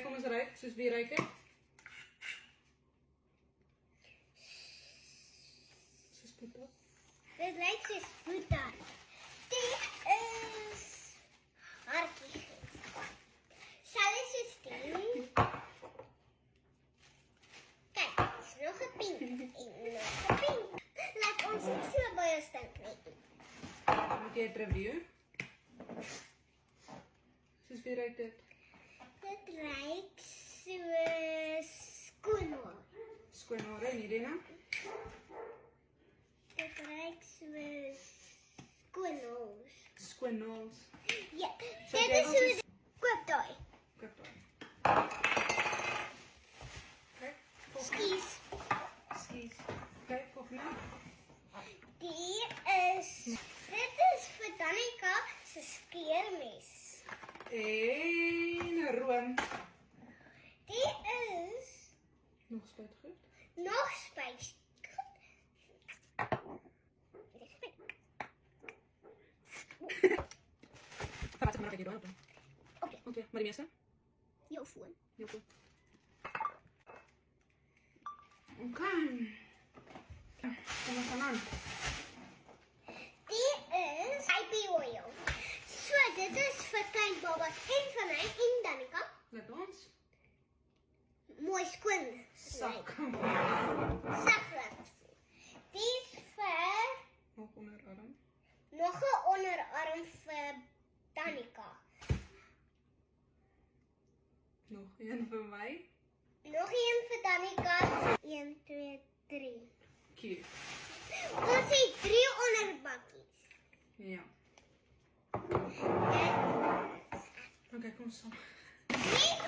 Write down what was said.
Kom ons ruik, soos wie ruik het? Soos Boeta. Dit lyk soos Boeta. Dit is hartjie. Sal is soos die. Kijk, is nog een pink. En nog een pink. Laat ons nie so baie stink nie. Moet jy het review? Soos wie ruik dit? Dit ruik soos skoonmaak. Skoonhare en hierdie nou? Dit ruik soos skoonhaars. Skoonnaels. Ja, So dit jy is wil so soos- koop daai. Koop daai. Kyk, volgende. Skies. Skies. Kyk, volgende. Dit is vir Danica se skeermes. En room. Die is Nog spuitgoed. nog spys. Wat maar kyk hier daarop. Oké, Oké, maar die meeste? jou foon. Heel goed. Oké. Kom ons gaan aan. Die is baby oil. So dit is vir klein babas en vir my en Danica. Let ons. Mooi skoon. Sak. Saklik. Die is vir Nog onderarm. nog 'n onderarm vir Danica. Nog een vir my. Nog een vir Danica. 1 2 3. Cute. Ons het 3 onderbakkies. Ja. Oké, kom saam. Net